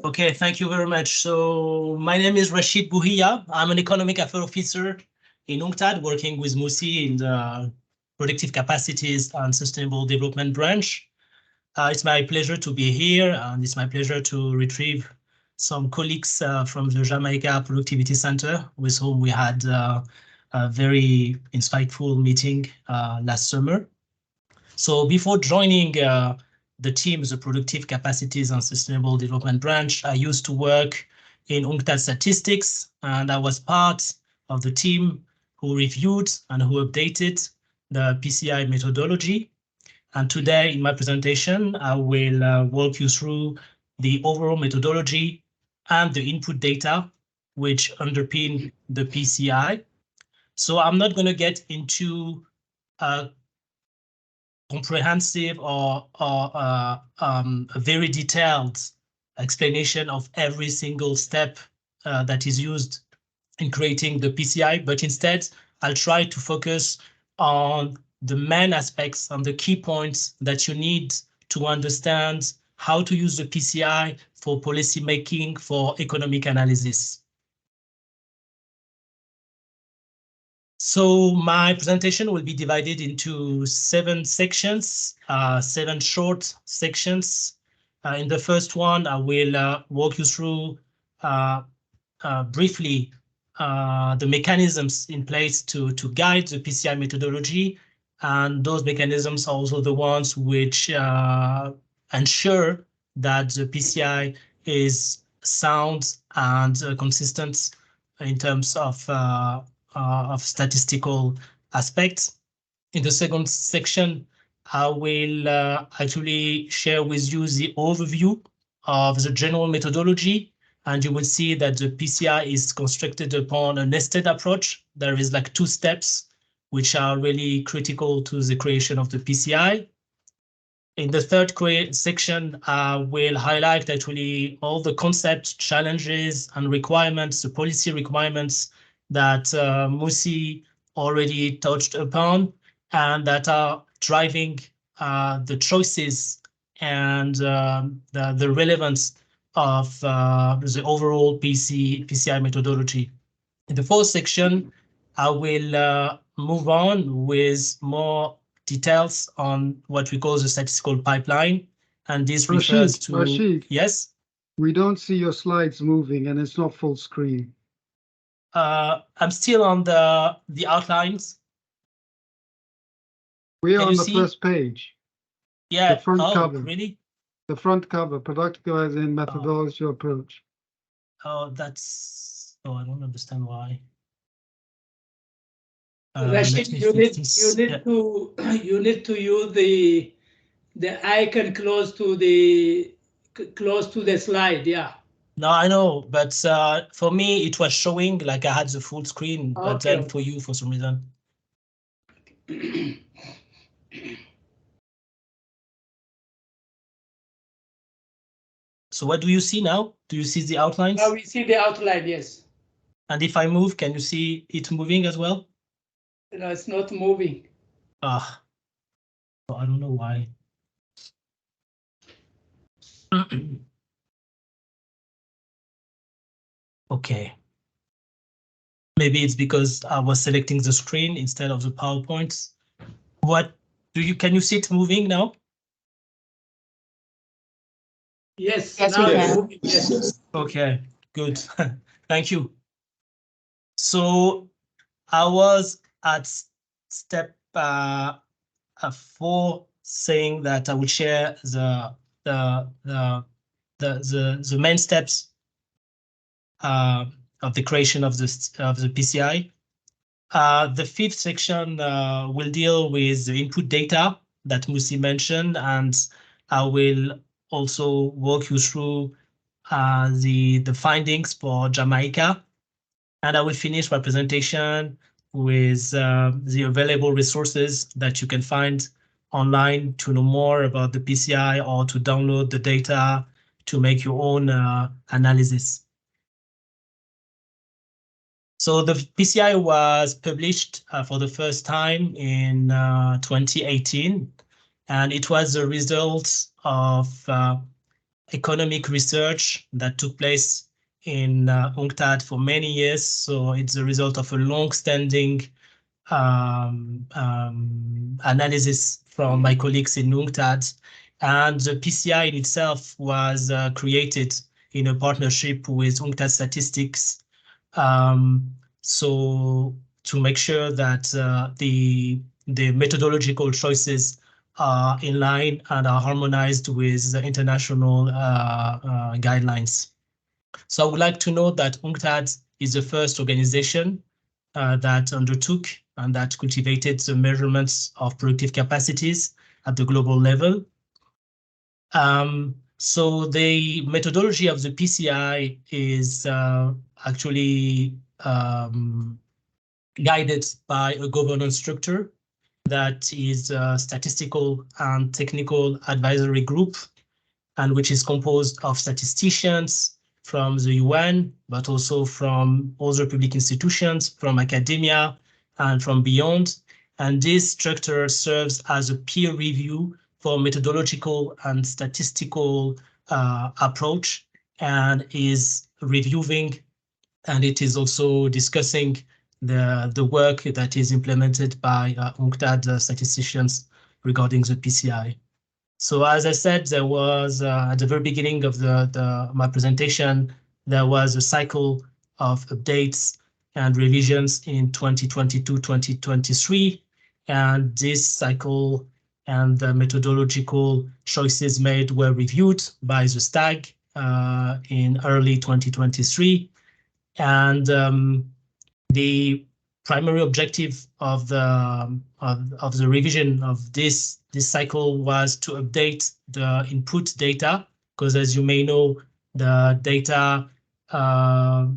Okay, thank you very much. So my name is Rashid Bouhia. I'm an economic affairs officer in UNCTAD, working with Musi in the Productive Capacities and Sustainable Development branch. It's my pleasure to be here, and it's my pleasure to retrieve some colleagues from the Jamaica Productivity Center, with whom we had a very insightful meeting last summer. So before joining the team, the Productive Capacities and Sustainable Development branch, I used to work in UNCTAD Statistics, and I was part of the team who reviewed and who updated the PCI methodology. And today in my presentation, I will walk you through the overall methodology and the input data which underpin the PCI. So I'm not going to get into a comprehensive or a very detailed explanation of every single step that is used in creating the PCI, but instead I'll try to focus on the main aspects and the key points that you need to understand how to use the PCI for policy making, for economic analysis. So my presentation will be divided into 7 sections, 7 short sections. In the first one, I will walk you through briefly the mechanisms in place to guide the PCI methodology. And those mechanisms are also the ones which ensure that the PCI is sound and consistent in terms of statistical aspects. In the second section, I will actually share with you the overview of the general methodology, and you will see that the PCI is constructed upon a nested approach. There is like 2 steps which are really critical to the creation of the PCI. In the third section, I will highlight actually all the concepts, challenges, and requirements, the policy requirements that Musi already touched upon, and that are driving the choices and the relevance of the overall PCI methodology. In the fourth section, I will move on with more details on what we call the statistical pipeline, and this refers to Rashid, yes. We don't see your slides moving, and it's not full screen. I'm still on the outlines. We're on the first page. Yeah. The front cover. Really? The front cover, Productive as in Methodological approach. Oh, that's. Oh, I don't understand why. Rashid, you need to use the icon close to the slide. Yeah. No, I know, but for me it was showing like I had the full screen, but then for you, for some reason. So what do you see now? Do you see the outlines? Now we see the outline, yes. And if I move, can you see it moving as well? No, it's not moving. Ah, I don't know why. Okay. Maybe it's because I was selecting the screen instead of the PowerPoint. Can you see it moving now? Yes, yes, now we it's can. moving. Yes. Okay, good. Thank you. So I was at step 4, saying that I would share the main steps of the creation of the PCI. The 5th section will deal with the input data that Musi mentioned, and I will also walk you through the findings for Jamaica. And I will finish my presentation with the available resources that you can find online to know more about the PCI or to download the data to make your own analysis. So the PCI was published for the first time in 2018, and it was the result of economic research that took place in UNCTAD for many years. So it's a result of a long-standing analysis from my colleagues in UNCTAD. And the PCI in itself was created in a partnership with UNCTAD Statistics. So to make sure that the methodological choices are in line and are harmonized with the international guidelines. So I would like to note that UNCTAD is the first organization that undertook and that cultivated the measurements of productive capacities at the global level. So the methodology of the PCI is actually guided by a governance structure that is a statistical and technical advisory group, and which is composed of statisticians from the UN, but also from other public institutions, from academia, and from beyond. And this structure serves as a peer review for methodological and statistical approach, and is reviewing, and it is also discussing the work that is implemented by UNCTAD statisticians regarding the PCI. So as I said, there was at the very beginning of my presentation, there was a cycle of updates and revisions in 2022-2023, and this cycle and the methodological choices made were reviewed by the STAG in early 2023, and the primary objective of the revision of this cycle was to update the input data, because as you may know, the data the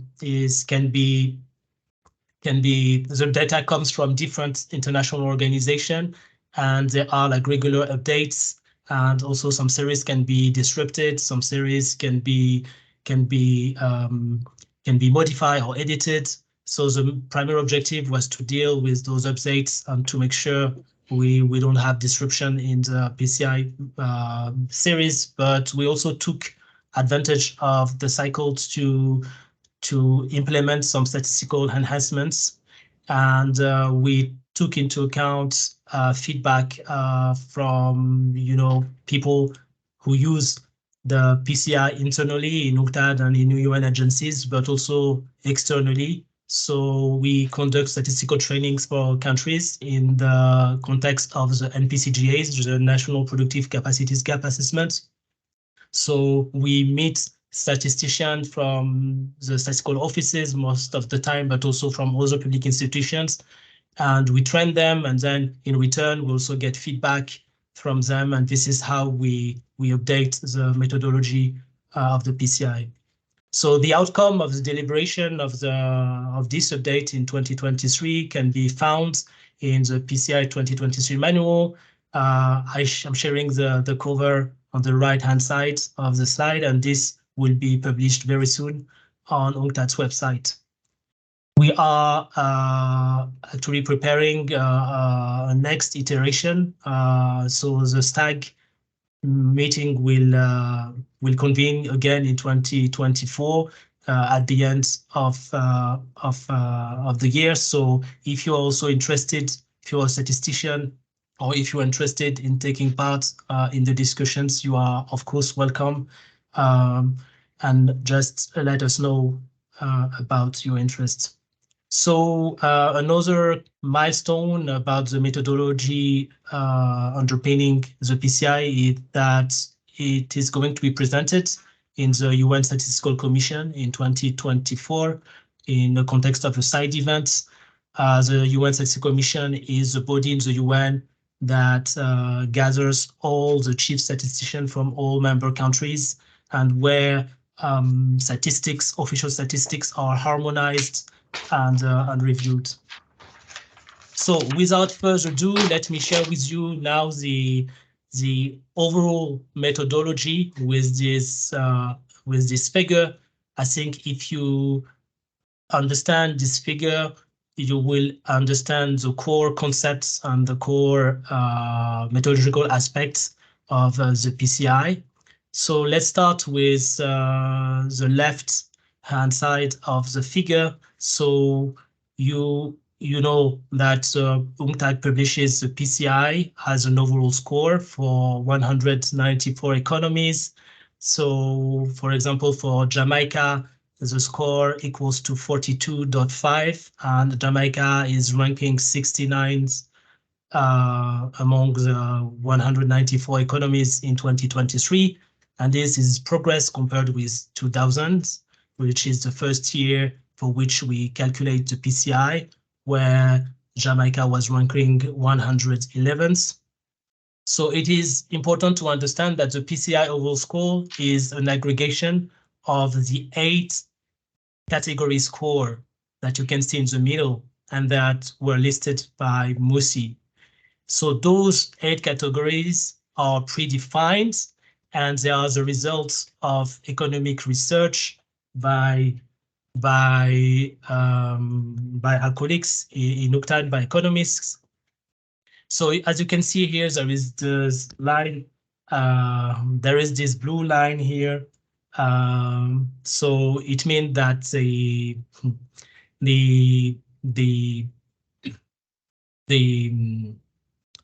data comes from different international organizations, and there are like regular updates, and also some series can be disrupted, some series can be modified or edited. So the primary objective was to deal with those updates and to make sure we don't have disruption in the PCI series, but we also took advantage of the cycles to implement some statistical enhancements, and we took into account feedback from people who use the PCI internally in UNCTAD and in UN agencies, but also externally. So we conduct statistical trainings for countries in the context of the NPCGAs, the National Productive Capacities Gap Assessment. So we meet statisticians from the statistical offices most of the time, but also from other public institutions, and we train them, and then in return we also get feedback from them, and this is how we update the methodology of the PCI. So the outcome of the deliberation of this update in 2023 can be found in the PCI 2023 manual. I'm sharing the cover on the right-hand side of the slide, and this will be published very soon on UNCTAD's website. We are actually preparing a next iteration. So the STAG meeting will convene again in 2024 at the end of the year. So if you're also interested, if you're a statistician, or if you're interested in taking part in the discussions, you are of course welcome, and just let us know about your interest. So another milestone about the methodology underpinning the PCI is that it is going to be presented in the UN Statistical Commission in 2024 in the context of a side event. The UN Statistical Commission is a body in the UN that gathers all the chief statisticians from all member countries, and where statistics, official statistics, are harmonized and reviewed. So without further ado, let me share with you now the overall methodology with this figure. I think if you understand this figure, you will understand the core concepts and the core methodological aspects of the PCI. So let's start with the left-hand side of the figure. So you know that UNCTAD publishes the PCI as an overall score for 194 economies. So, for example, for Jamaica, the score equals to 42.5, and Jamaica is ranking 69th among the 194 economies in 2023. And this is progress compared with 2000, which is the first year for which we calculate the PCI, where Jamaica was ranking 111th. So it is important to understand that the PCI overall score is an aggregation of the 8 category score that you can see in the middle and that were listed by Musi. So those 8 categories are predefined, and they are the results of economic research by our colleagues in UNCTAD, by economists. So as you can see here, there is this line, there is this blue line here. So it means that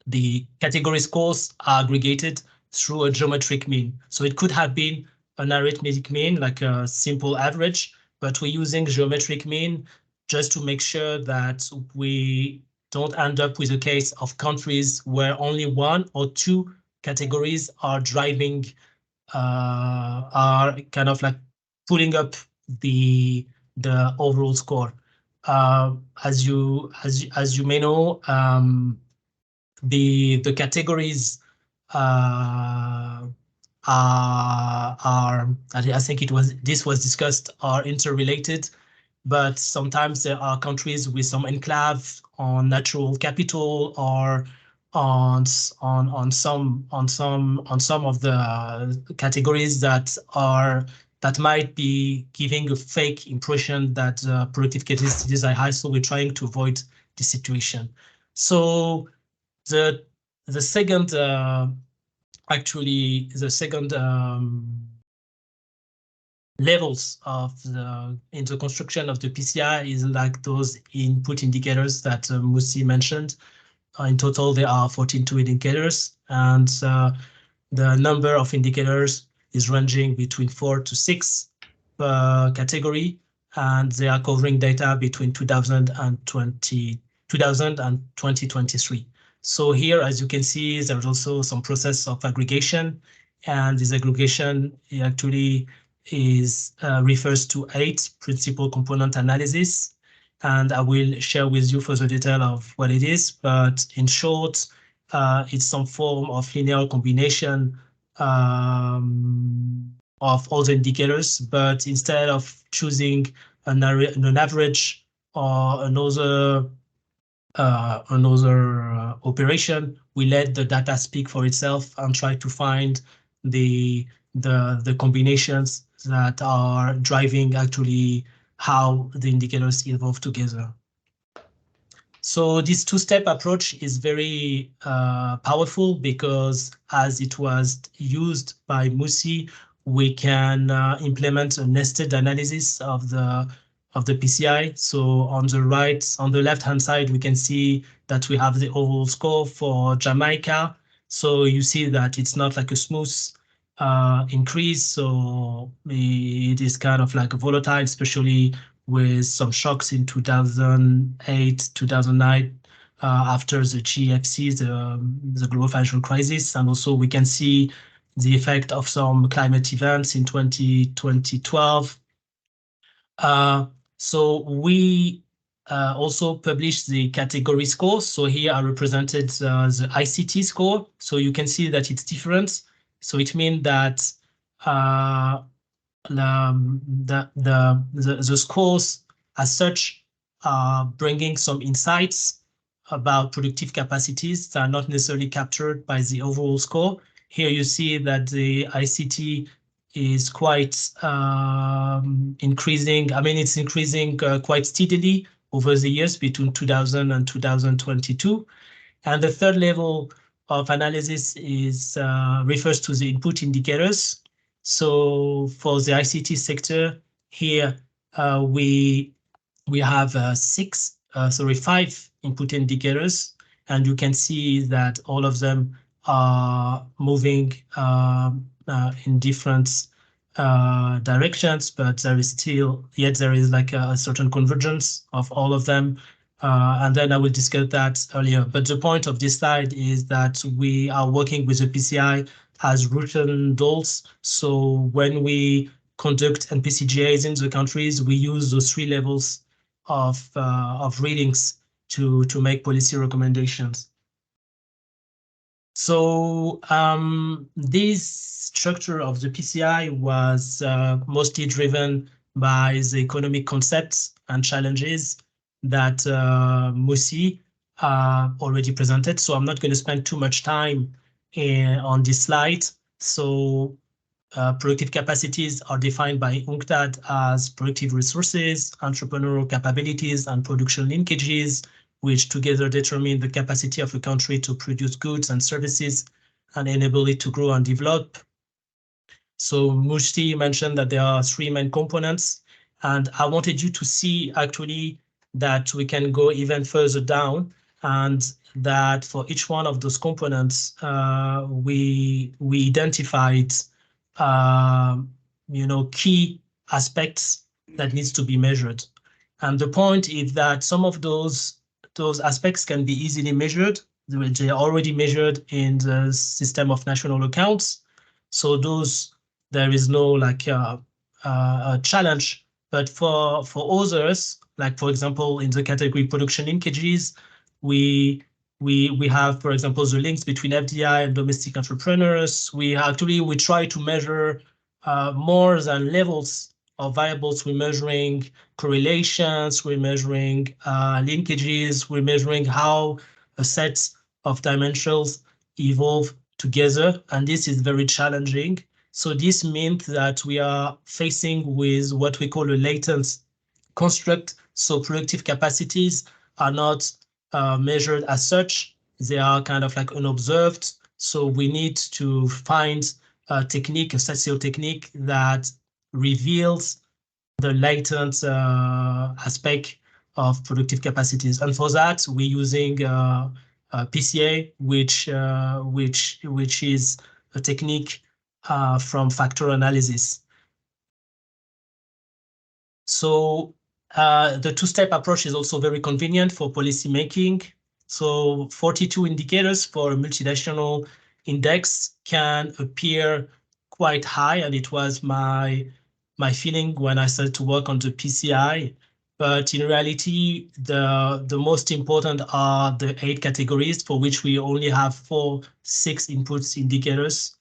the category scores are aggregated through a geometric mean. So it could have been an arithmetic mean, like a simple average, but we're using geometric mean just to make sure that we don't end up with a case of countries where only 1 or 2 categories are driving, are kind of like pulling up the overall score. As you may know, the categories are I think this was discussed, are interrelated, but sometimes there are countries with some enclave on natural capital or on some of the categories that might be giving a fake impression that productive capacities are high. So we're trying to avoid this situation. So the second levels of in the construction of the PCI is like those input indicators that Musi mentioned. In total, there are 42 indicators, and the number of indicators is ranging between 4 to 6 per category, and they are covering data between 2000 and 2023. So here, as you can see, there's also some process of aggregation, and this aggregation actually refers to 8 principal component analysis. And I will share with you further detail of what it is, but in short, it's some form of linear combination of all the indicators, but instead of choosing an average or another operation, we let the data speak for itself and try to find the combinations that are driving actually how the indicators evolve together. So this two-step approach is very powerful because as it was used by Musi, we can implement a nested analysis of the PCI. So on the left-hand side, we can see that we have the overall score for Jamaica. So you see that it's not like a smooth increase. So it is kind of like a volatile, especially with some shocks in 2008, 2009, after the GFC, the global financial crisis. And also we can see the effect of some climate events in 2012. So we also published the category score. So here I represented the ICT score. So you can see that it's different. So it means that the scores as such are bringing some insights about productive capacities that are not necessarily captured by the overall score. Here you see that the ICT is quite increasing. I mean, it's increasing quite steadily over the years between 2000 and 2022. And the third level of analysis is refers to the input indicators. So for the ICT sector here, we have 5 input indicators, and you can see that all of them are moving in different directions, but there is like a certain convergence of all of them. And then I will discuss that earlier. But the point of this slide is that we are working with the PCI as written goals. So when we conduct NPCGAs in the countries, we use those 3 levels of readings to make policy recommendations. So this structure of the PCI was mostly driven by the economic concepts and challenges that Moussi already presented. So I'm not going to spend too much time on this slide. So productive capacities are defined by UNCTAD as productive resources, entrepreneurial capabilities, and production linkages, which together determine the capacity of a country to produce goods and services and enable it to grow and develop. So Mushti mentioned that there are 3 main components, and I wanted you to see actually that we can go even further down, and that for each one of those components, we identified key aspects that needs to be measured. And the point is that some of those aspects can be easily measured. They are already measured in the system of national accounts. So there is no like a challenge. But for others, like for example, in the category production linkages, we have, for example, the links between FDI and domestic entrepreneurs. We try to measure more than levels of variables. We're measuring correlations, we're measuring linkages, we're measuring how a set of dimensions evolve together, and this is very challenging. So this means that we are facing with what we call a latent construct. So productive capacities are not measured as such. They are kind of like unobserved. So we need to find a technique, a statistical technique that reveals the latent aspect of productive capacities. And for that, we're using PCA, which is a technique from factor analysis. So the 2-step approach is also very convenient for policy making. So 42 indicators for a multinational index can appear quite high, and it was my feeling when I started to work on the PCI. But in reality, the most important are the 8 categories, for which we only have 6 inputs indicators.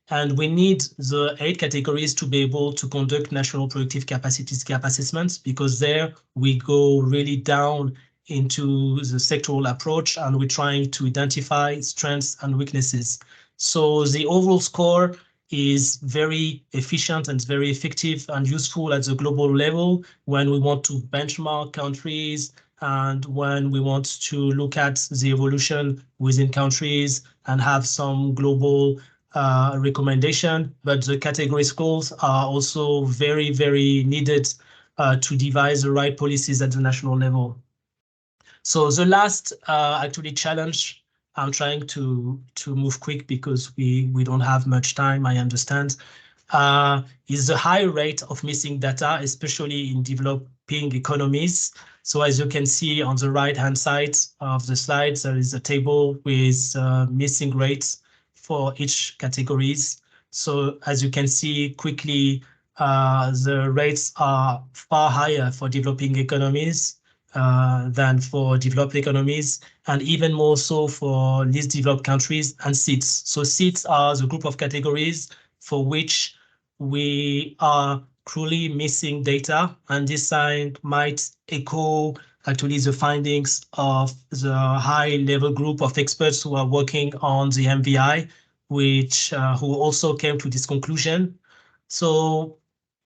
And we need the 8 categories to be able to conduct national productive capacities gap assessments, because there we go really down into the sectoral approach, and we're trying to identify strengths and weaknesses. So the overall score is very efficient and very effective and useful at the global level when we want to benchmark countries and when we want to look at the evolution within countries and have some global recommendation. But the category scores are also very, very needed to devise the right policies at the national level. So the last actually challenge, I'm trying to move quick because we don't have much time, I understand, is the high rate of missing data, especially in developing economies. So as you can see on the right-hand side of the slides, there is a table with missing rates for each categories. So as you can see quickly, the rates are far higher for developing economies than for developed economies, and even more so for least developed countries and seats. So seats are the group of categories for which we are cruelly missing data, and this sign might echo actually the findings of the high-level group of experts who are working on the MVI, who also came to this conclusion. So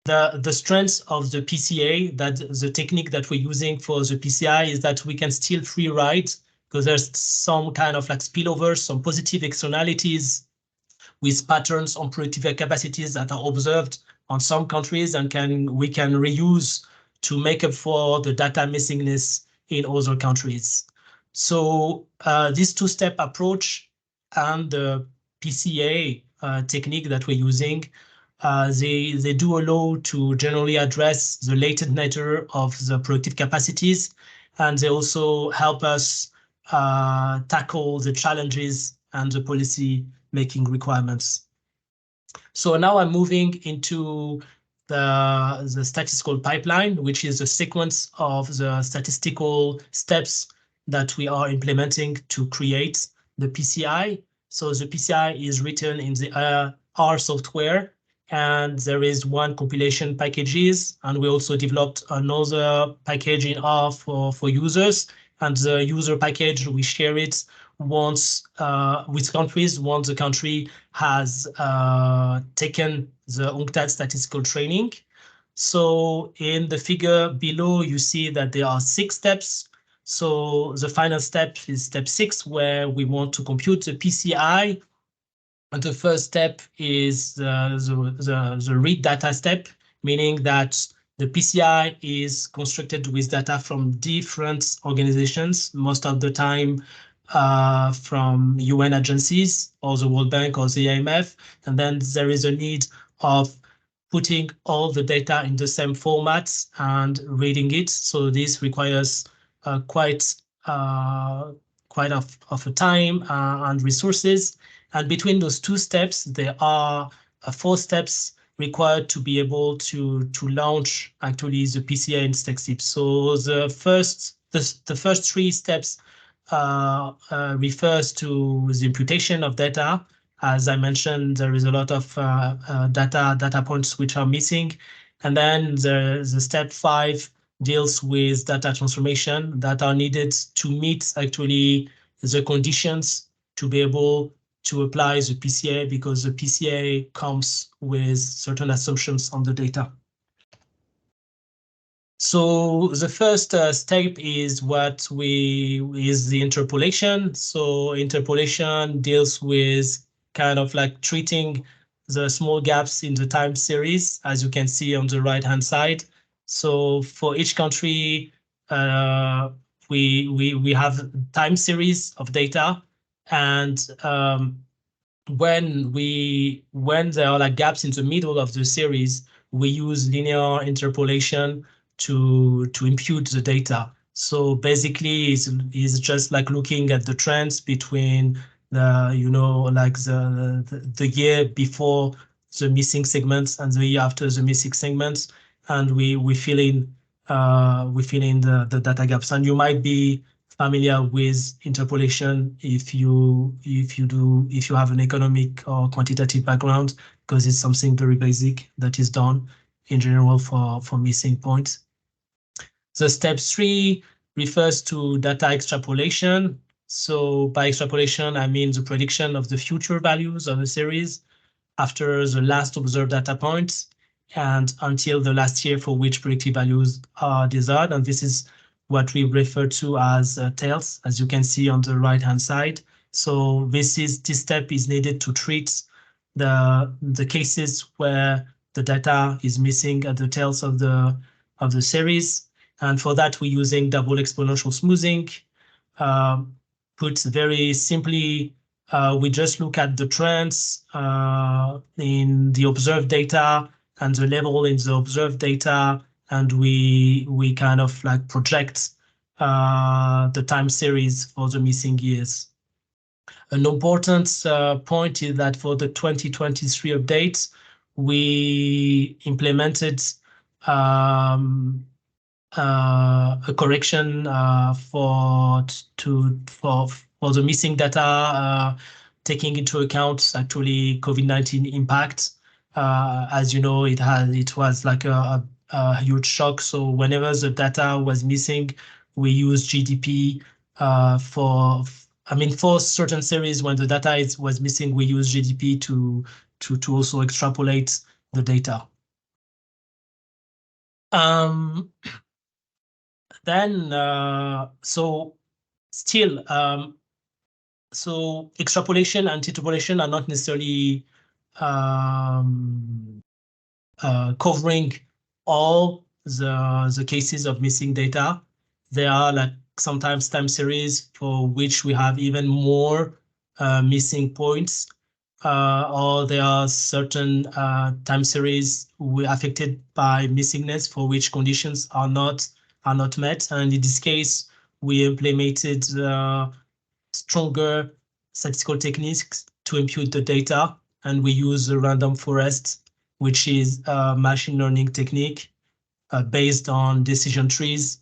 the strength of the PCA, that the technique that we're using for the PCI, is that we can still free ride because there's some kind of like spillover, some positive externalities with patterns on productive capacities that are observed on some countries and we can reuse to make up for the data missingness in other countries. So this two-step approach and the PCA technique that we're using, they do allow to generally address the latent nature of the productive capacities, and they also help us tackle the challenges and the policy making requirements. So now I'm moving into the statistical pipeline, which is a sequence of the statistical steps that we are implementing to create the PCI. So the PCI is written in the R software, and there is one compilation packages, and we also developed another package in R for users. And the user package, we share it once with countries, once the country has taken the UNCTAD statistical training. So in the figure below, you see that there are 6 steps. So the final step is step 6, where we want to compute the PCI. And the first step is the read data step, meaning that the PCI is constructed with data from different organizations, most of the time from UN agencies or the World Bank or the IMF. And then there is a need of putting all the data in the same formats and reading it. So this requires quite of a time and resources. And between those 2 steps, there are 4 steps required to be able to launch actually the PCI in StackSIP. So the first 3 steps refers to the imputation of data. As I mentioned, there is a lot of data points which are missing. And then the step 5 deals with data transformation that are needed to meet actually the conditions to be able to apply the PCA, because the PCA comes with certain assumptions on the data. So the first step is the interpolation. So interpolation deals with kind of like treating the small gaps in the time series, as you can see on the right-hand side. So for each country, we have time series of data, and when there are like gaps in the middle of the series, we use linear interpolation to impute the data. So basically, it's just like looking at the trends between the the year before the missing segments and the year after the missing segments, and we fill in the data gaps. And you might be familiar with interpolation if you have an economic or quantitative background, because it's something very basic that is done in general for missing points. The step 3 refers to data extrapolation. So by extrapolation, I mean the prediction of the future values of a series after the last observed data points and until the last year for which predicted values are desired. And this is what we refer to as tails, as you can see on the right-hand side. So this step is needed to treat the cases where the data is missing at the tails of the series. And for that, we're using double exponential smoothing. Put very simply, we just look at the trends in the observed data and the level in the observed data, and we kind of like project the time series for the missing years. An important point is that for the 2023 update, we implemented a correction for the missing data, taking into account actually COVID-19 impact. As you know, it was like a huge shock. So whenever the data was missing, we use GDP for certain series. When the data was missing, we use GDP to also extrapolate the data. So extrapolation and interpolation are not necessarily covering all the cases of missing data. There are like sometimes time series for which we have even more missing points, or there are certain time series we affected by missingness for which conditions are not met. And in this case, we implemented stronger statistical techniques to impute the data, and we use a random forest, which is a machine learning technique based on decision trees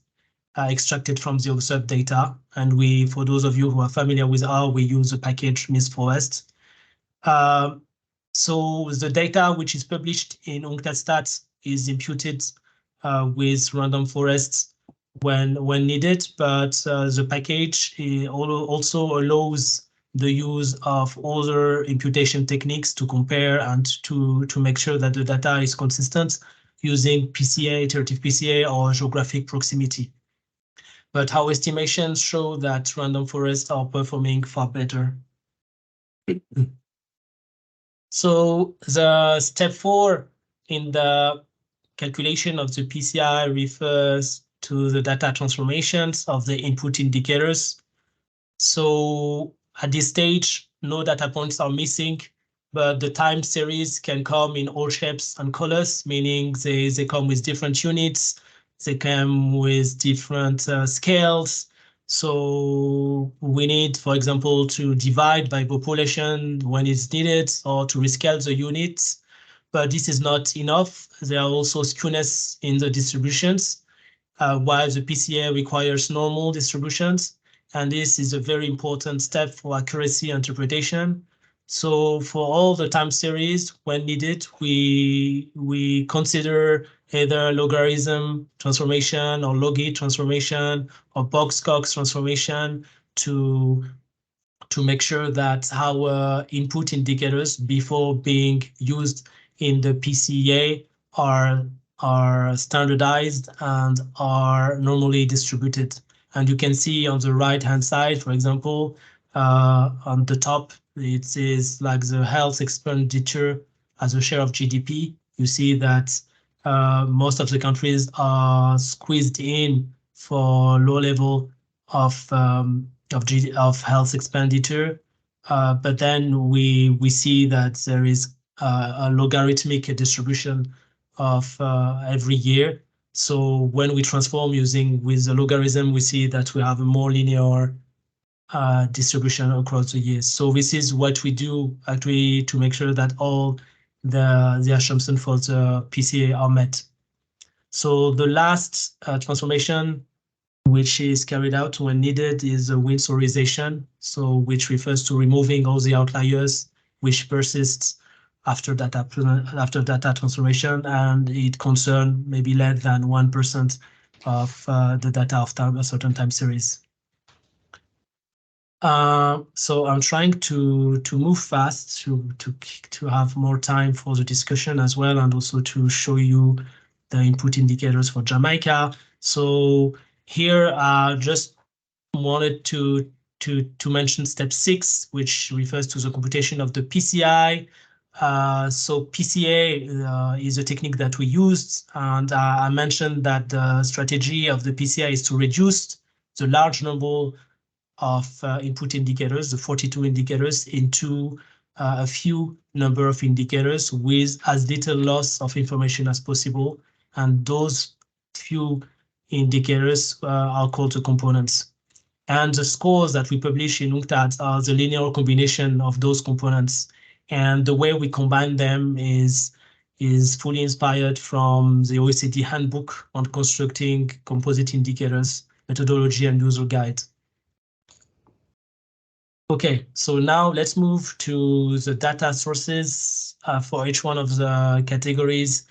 extracted from the observed data. And we, for those of you who are familiar with R, we use a package MISForest. So the data which is published in UNCTAD Stats is imputed with random forests when needed, but the package also allows the use of other imputation techniques to compare and to make sure that the data is consistent using PCA, iterative PCA, or geographic proximity. But our estimations show that random forests are performing far better. So the step 4 in the calculation of the PCI refers to the data transformations of the input indicators. So at this stage, no data points are missing, but the time series can come in all shapes and colors, meaning they come with different units, they come with different scales. So we need, for example, to divide by population when it's needed, or to rescale the units. But this is not enough. There are also skewness in the distributions, while the PCA requires normal distributions. And this is a very important step for accuracy interpretation. So for all the time series, when needed, we consider either logarithm transformation or logit transformation or box-cox transformation to make sure that our input indicators before being used in the PCA are standardized and are normally distributed. And you can see on the right-hand side, for example, on the top, it is like the health expenditure as a share of GDP. You see that most of the countries are squeezed in for low level of health expenditure, but then we see that there is a logarithmic distribution of every year. So when we transform with the logarithm, we see that we have a more linear distribution across the years. So this is what we do actually to make sure that all the assumptions for the PCA are met. So the last transformation which is carried out when needed is a winsorization, so which refers to removing all the outliers which persists after data transformation, and it concerns maybe less than 1% of the data of a certain time series. So I'm trying to move fast to have more time for the discussion as well, and also to show you the input indicators for Jamaica. So here I just wanted to mention step 6, which refers to the computation of the PCI. So PCA is a technique that we used, and I mentioned that the strategy of the PCI is to reduce the large number of input indicators, the 42 indicators, into a few number of indicators with as little loss of information as possible. And those few indicators are called the components. And the scores that we publish in UNCTAD are the linear combination of those components. And the way we combine them is fully inspired from the OECD handbook on constructing composite indicators, methodology, and user guide. Okay, so now let's move to the data sources for each one of the categories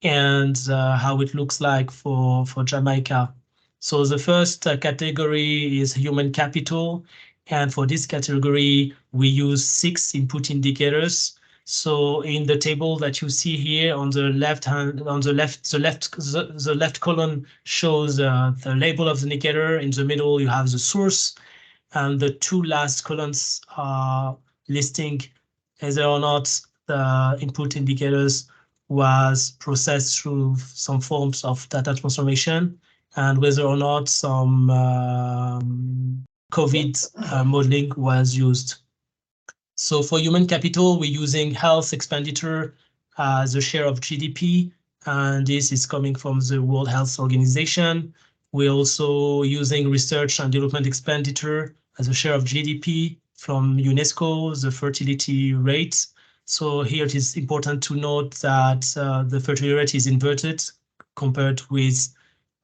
and how it looks like for Jamaica. So the first category is human capital, and for this category we use 6 input indicators. So in the table that you see here on the left hand, the left column shows the label of the indicator. In the middle you have the source, and the 2 last columns are listing whether or not the input indicators was processed through some forms of data transformation, and whether or not some COVID modeling was used. So for human capital, we're using health expenditure as a share of GDP, and this is coming from the World Health Organization. We're also using research and development expenditure as a share of GDP from UNESCO, the fertility rate. So here it is important to note that the fertility rate is inverted compared with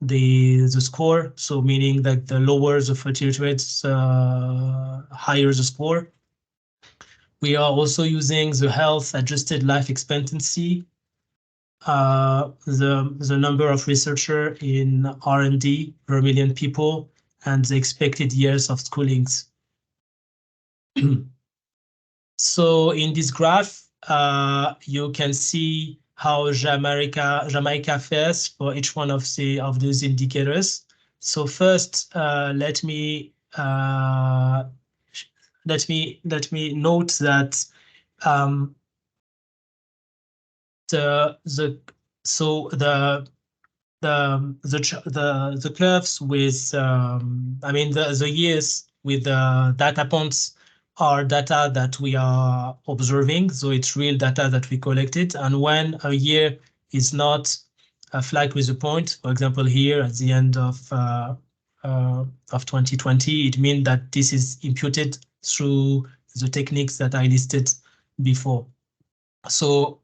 the score. So meaning that the lower the fertility rate, higher the score. We are also using the health adjusted life expectancy, the number of researchers in R&D per million people, and the expected years of schoolings. So in this graph, you can see how Jamaica fares for each one of those indicators. So first, let me note that the curves with I mean the years with the data points are data that we are observing, so it's real data that we collected. And when a year is not flagged with a point, for example, here at the end of 2020, it means that this is imputed through the techniques that I listed before. So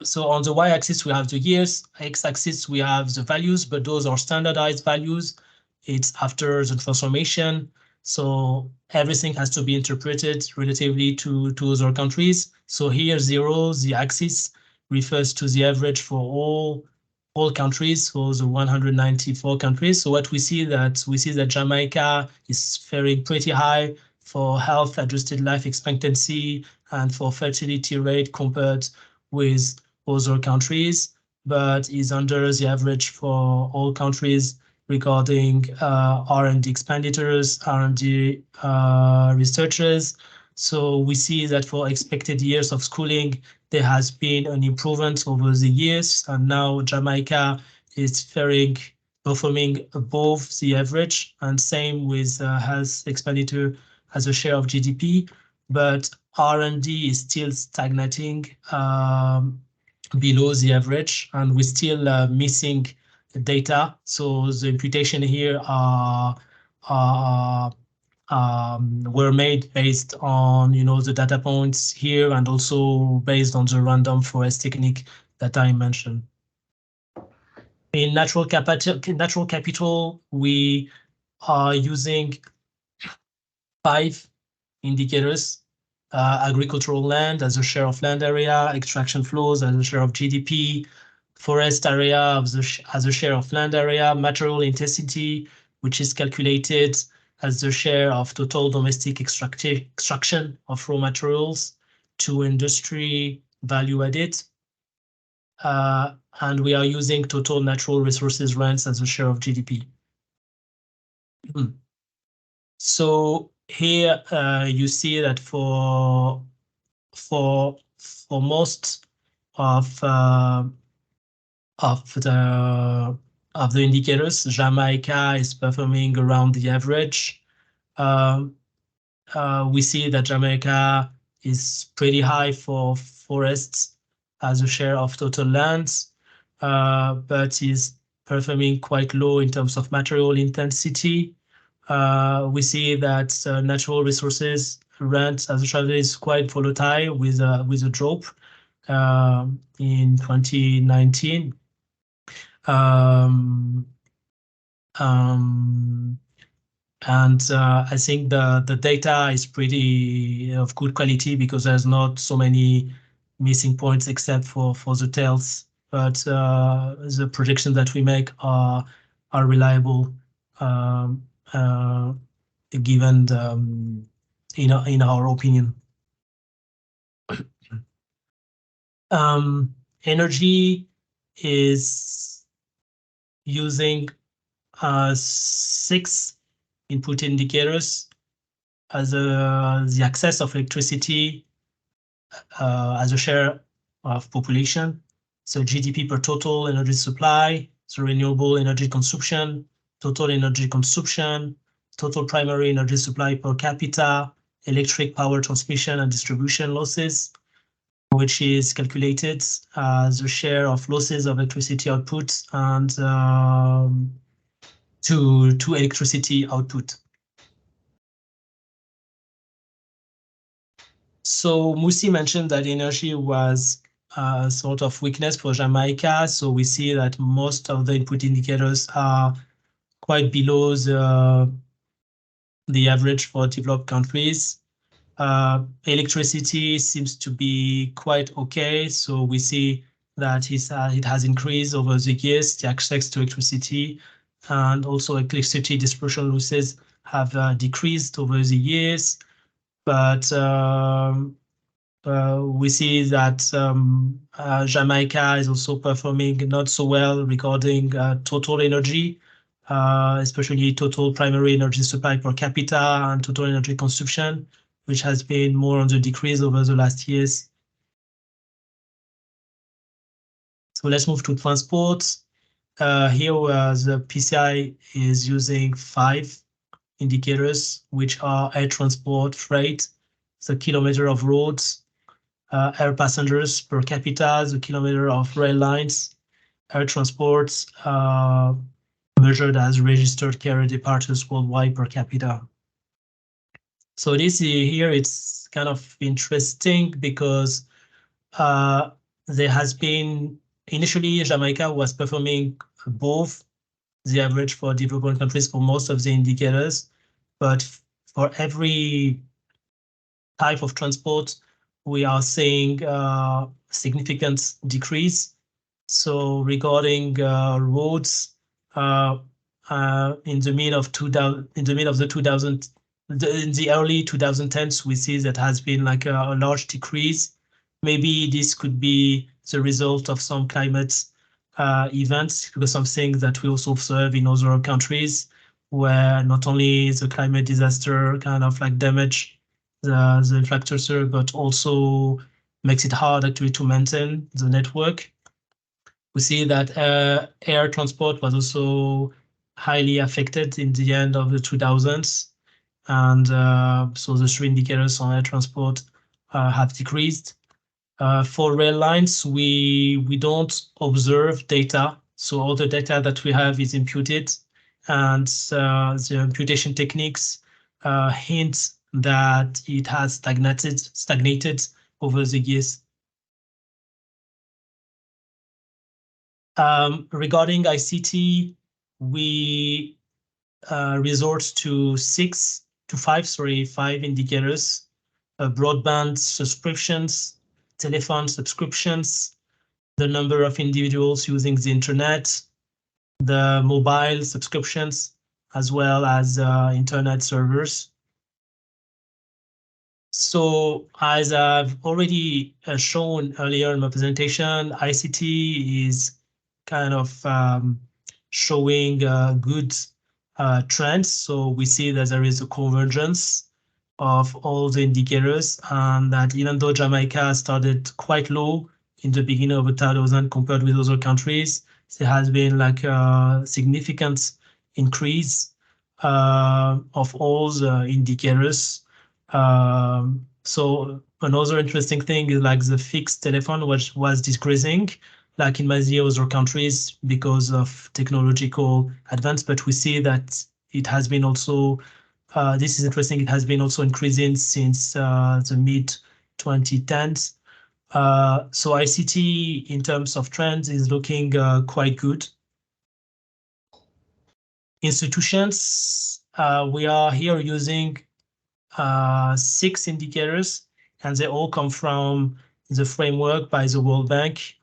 so on the y-axis, we have the years, x-axis, we have the values, but those are standardized values. It's after the transformation. So everything has to be interpreted relatively to other countries. So here, 0, the axis, refers to the average for all countries, for the 194 countries. So what we see that Jamaica is faring pretty high for health adjusted life expectancy and for fertility rate compared with other countries, but is under the average for all countries regarding R&D expenditures, R&D researchers. So we see that for expected years of schooling, there has been an improvement over the years, and now Jamaica is performing above the average, and same with health expenditure as a share of GDP, but R&D is still stagnating below the average, and we're still missing data. So the imputation here were made based on the data points here, and also based on the random forest technique that I mentioned. In natural capital, we are using 5 indicators. Agricultural land as a share of land area, extraction flows as a share of GDP, forest area as a share of land area, material intensity, which is calculated as the share of total domestic extraction of raw materials to industry value added. And we are using total natural resources rents as a share of GDP. So here you see that for most of the indicators, Jamaica is performing around the average. We see that Jamaica is pretty high for forests as a share of total lands, but is performing quite low in terms of material intensity. We see that natural resources rent as a share is quite volatile with a drop in 2019. And I think the data is pretty of good quality because there's not so many missing points except for the tails. But the projections that we make are reliable, given in our opinion. Energy is using 6 input indicators as the access of electricity, as a share of population. So GDP per total energy supply, so renewable energy consumption, total energy consumption, total primary energy supply per capita, electric power transmission and distribution losses, which is calculated as a share of losses of electricity output and to electricity output. So Musi mentioned that energy was a sort of weakness for Jamaica. So we see that most of the input indicators are quite below the average for developed countries. Electricity seems to be quite okay. So we see that it has increased over the years, the access to electricity, and also electricity distribution losses have decreased over the years. But we see that Jamaica is also performing not so well regarding total energy, especially total primary energy supply per capita and total energy consumption, which has been more on the decrease over the last years. So let's move to transport. Here the PCI is using 5 indicators, which are air transport, freight, the kilometer of roads, air passengers per capita, the kilometer of rail lines, air transports measured as registered carrier departures worldwide per capita. So this here, it's kind of interesting because there has been, initially Jamaica was performing above the average for developing countries for most of the indicators, but for every type of transport, we are seeing significant decrease. So regarding roads, in the mid of the early 2010s, we see that has been like a large decrease. Maybe this could be the result of some climate events, because something that we also observe in other countries, where not only the climate disaster kind of like damage the infrastructure, but also makes it hard actually to maintain the network. We see that air transport was also highly affected in the end of the 2000s. And so the 3 indicators on air transport have decreased. For rail lines, we don't observe data. So all the data that we have is imputed, and the imputation techniques hint that it has stagnated over the years. Regarding ICT, we resort to 5 indicators: broadband subscriptions, telephone subscriptions, the number of individuals using the internet, the mobile subscriptions, as well as internet servers. So as I've already shown earlier in my presentation, ICT is kind of showing good trends. So we see that there is a convergence of all the indicators, and that even though Jamaica started quite low in the beginning of 2000 compared with other countries, there has been like a significant increase of all the indicators. So another interesting thing is like the fixed telephone, which was decreasing, like in many other countries because of technological advance. But we see that it has been also, this is interesting, it has been also increasing since the mid 2010s. So ICT in terms of trends is looking quite good. Institutions, we are here using 6 indicators, and they all come from the framework by the World Bank,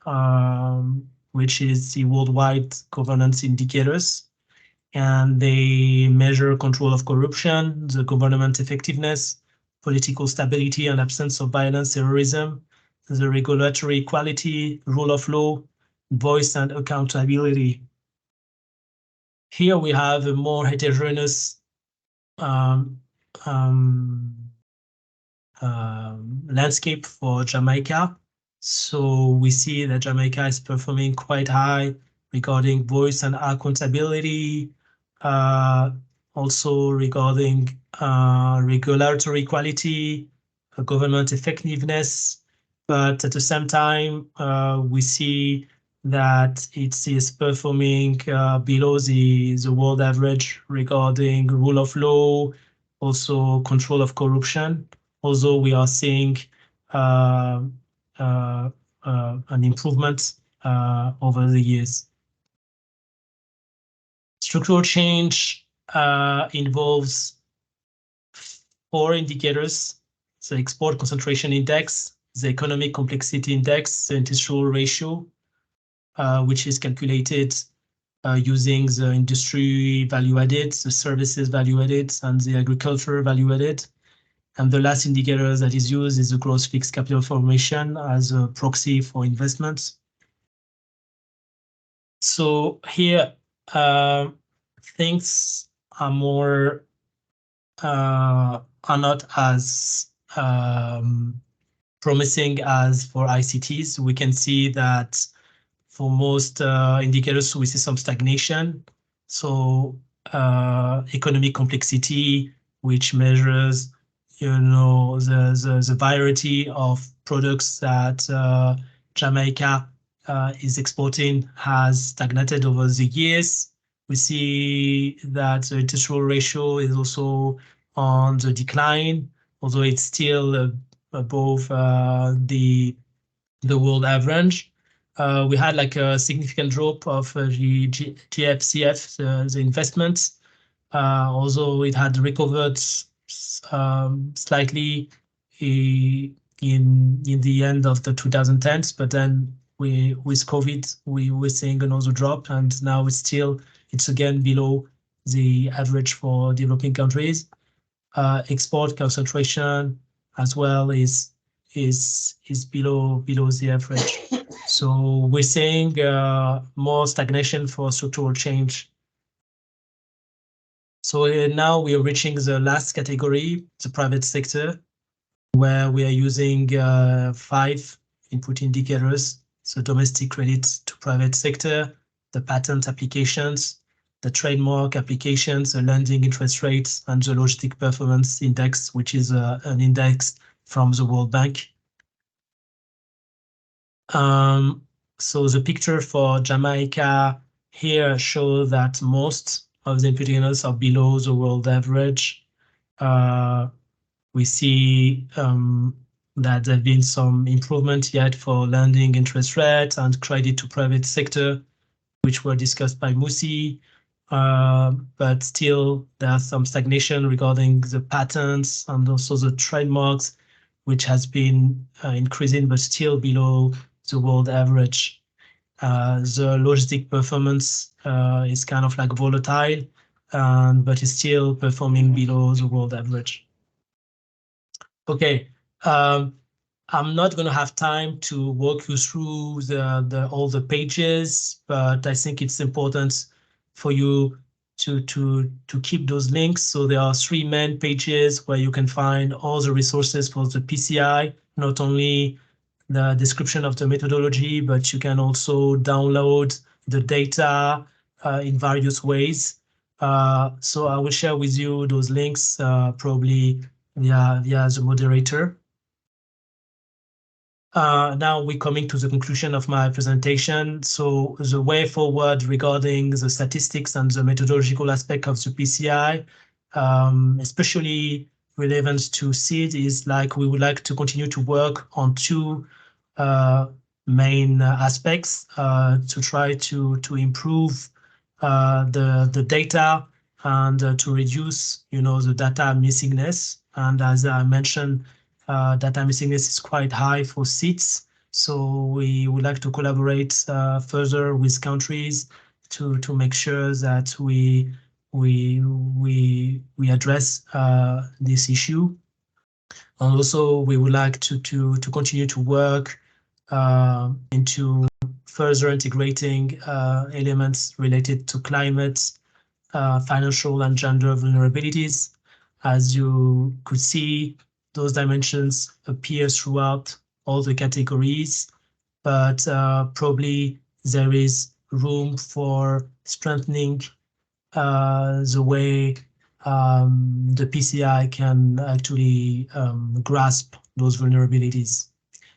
which is the worldwide governance indicators. And they measure control of corruption, the government effectiveness, political stability and absence of violence, terrorism, the regulatory quality, rule of law, voice and accountability. Here we have a more heterogeneous landscape for Jamaica. So we see that Jamaica is performing quite high regarding voice and accountability, also regarding regulatory quality, government effectiveness, but at the same time, we see that it is performing below the world average regarding rule of law, also control of corruption. Although we are seeing an improvement over the years. Structural change involves 4 indicators: the export concentration index, the economic complexity index, the industrial ratio, which is calculated using the industry value added, the services value added, and the agriculture value added. And the last indicator that is used is the gross fixed capital formation as a proxy for investments. So here, things are more are not as promising as for ICTs. We can see that for most indicators, we see some stagnation. So economic complexity, which measures the variety of products that Jamaica is exporting, has stagnated over the years. We see that the industrial ratio is also on the decline, although it's still above the world average. We had like a significant drop of the GFCF, the investments, although it had recovered slightly in the end of the 2010s, but then with COVID, we were seeing another drop, and now it's again below the average for developing countries. Export concentration as well is below the average. So we're seeing more stagnation for structural change. So now we are reaching the last category, the private sector, where we are using 5 input indicators: so domestic credit to private sector, the patent applications, the trademark applications, the lending interest rates, and the logistic performance index, which is an index from the World Bank. So the picture for Jamaica here shows that most of the input indicators are below the world average. We see that there have been some improvement yet for lending interest rates and credit to private sector, which were discussed by Musi, but still there's some stagnation regarding the patents and also the trademarks, which has been increasing, but still below the world average. The logistic performance is kind of like volatile, but is still performing below the world average. Okay, I'm not going to have time to walk you through all the pages, but I think it's important for you to keep those links. So there are 3 main pages where you can find all the resources for the PCI, not only the description of the methodology, but you can also download the data in various ways. So I will share with you those links probably via the moderator. Now we're coming to the conclusion of my presentation. So the way forward regarding the statistics and the methodological aspect of the PCI, especially relevant to SEED, is like we would like to continue to work on 2 main aspects to try to improve the data and to reduce, the data missingness. And as I mentioned, data missingness is quite high for seats. So we would like to collaborate further with countries to make sure that we address this issue. And also we would like to continue to work into further integrating elements related to climate, financial and gender vulnerabilities. As you could see, those dimensions appear throughout all the categories, but probably there is room for strengthening the way the PCI can actually grasp those vulnerabilities.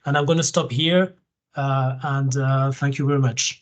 And I'm going to stop here and thank you very much.